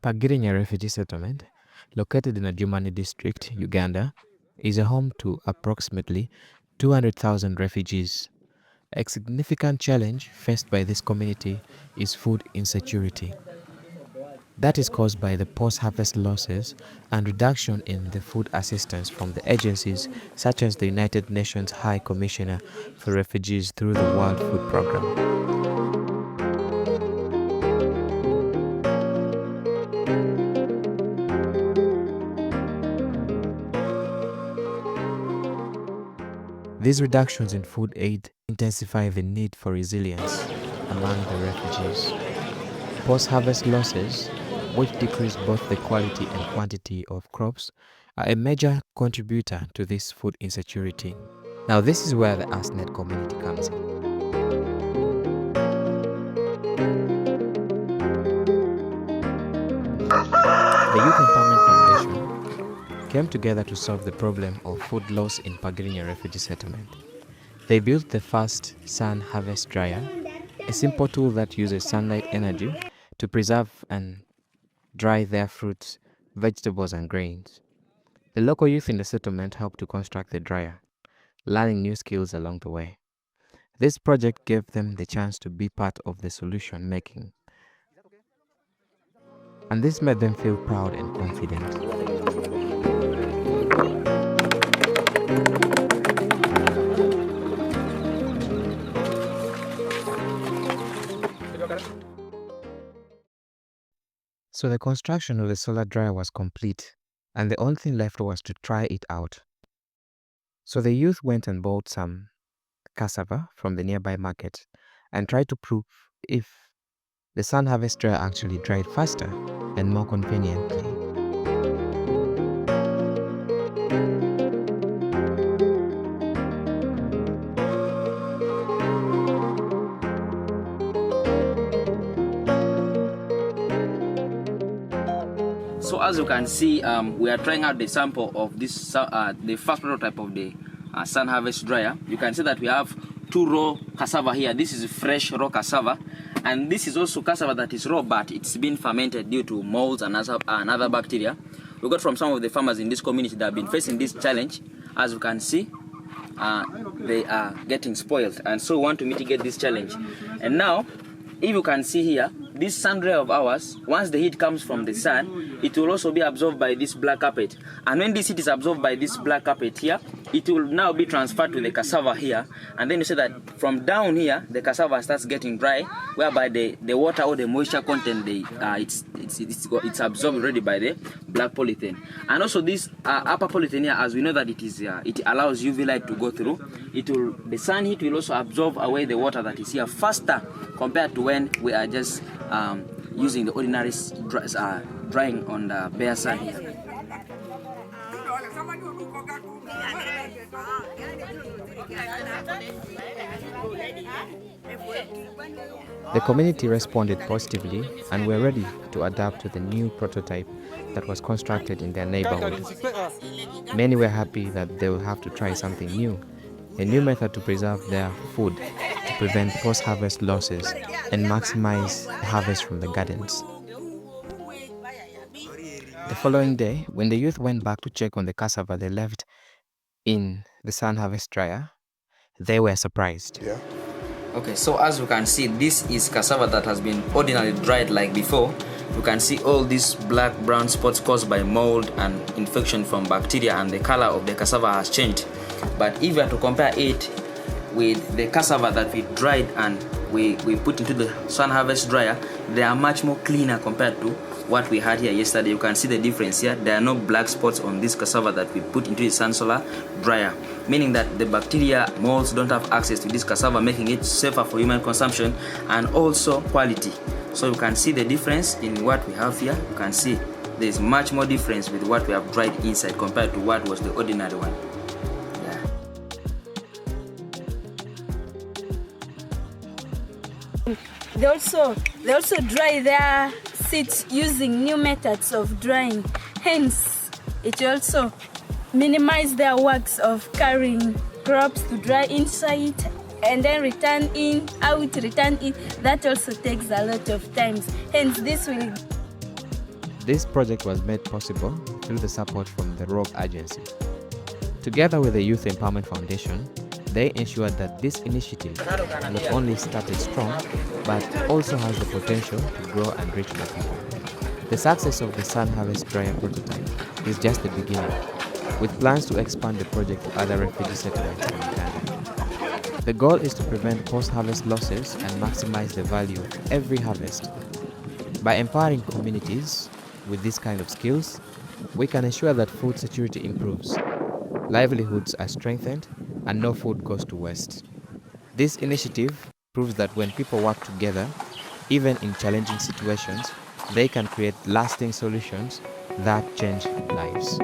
Pagrinya Refugee Settlement, located in Adjumani district, Uganda, is a home to approximately 200,000 refugees. A significant challenge faced by this community is food insecurity. That is caused by the post-harvest losses and reduction in the food assistance from the agencies such as the United Nations High Commissioner for Refugees through the World Food Programme. These reductions in food aid intensify the need for resilience among the refugees. Post-harvest losses, which decrease both the quality and quantity of crops, are a major contributor to this food insecurity. Now this is where the ASNET community comes in. The Youth Empowerment Foundation came together to solve the problem of food loss in Pagrinya Refugee Settlement. They built the first SunHarvest dryer, a simple tool that uses sunlight energy to preserve and dry their fruits, vegetables and grains. The local youth in the settlement helped to construct the dryer, learning new skills along the way. This project gave them the chance to be part of the solution making, and this made them feel proud and confident. So the construction of the solar dryer was complete, and the only thing left was to try it out. So the youth went and bought some cassava from the nearby market and tried to prove if the SunHarvest dryer actually dried faster and more conveniently. So as you can see, we are trying out the sample of this, the first prototype of the SunHarvest dryer. You can see that we have two raw cassava here. This is fresh raw cassava, and this is also cassava that is raw, but it's been fermented due to molds and other bacteria. We got from some of the farmers in this community that have been facing this challenge. As you can see, they are getting spoiled, and so we want to mitigate this challenge. And now, if you can see here, this sun dryer of ours, once the heat comes from the sun, it will also be absorbed by this black carpet. And when this heat is absorbed by this black carpet here, it will now be transferred to the cassava here. And then you see that from down here, the cassava starts getting dry, whereby the water or the moisture content, it's absorbed already by the black polythene. And also this upper polythene here, as we know that it allows UV light to go through. The sun heat will also absorb away the water that is here faster compared to when we are just using the ordinary drying on the bare sun here. The community responded positively and were ready to adapt to the new prototype that was constructed in their neighborhood. Many were happy that they will have to try something new, a new method to preserve their food, to prevent post-harvest losses and maximize the harvest from the gardens. The following day, when the youth went back to check on the cassava they left in the SunHarvest dryer, they were surprised. Yeah. Okay, so as you can see, this is cassava that has been ordinarily dried like before. You can see all these black brown spots caused by mold and infection from bacteria, and the color of the cassava has changed. But if we are to compare it with the cassava that we dried and we put into the SunHarvest dryer, they are much more cleaner compared to what we had here yesterday. You can see the difference here. There are no black spots on this cassava that we put into the SunSolar dryer, meaning that the bacteria, molds don't have access to this cassava, making it safer for human consumption and also quality. So you can see the difference in what we have here. You can see there is much more difference with what we have dried inside compared to what was the ordinary one. They also dry their seeds using new methods of drying. Hence, it will also minimize their works of carrying crops to dry inside and then return in, out, return in. That also takes a lot of time. Hence, this will This project was made possible through the support from the Rogue Agency. Together with the Youth Empowerment Foundation, they ensured that this initiative not only started strong, but also has the potential to grow and reach more people. The success of the SunHarvest dryer prototype is just the beginning, with plans to expand the project to other refugee settlements in Uganda. The goal is to prevent post-harvest losses and maximize the value of every harvest. By empowering communities with this kind of skills, we can ensure that food security improves, livelihoods are strengthened, and no food goes to waste. This initiative proves that when people work together, even in challenging situations, they can create lasting solutions that change lives.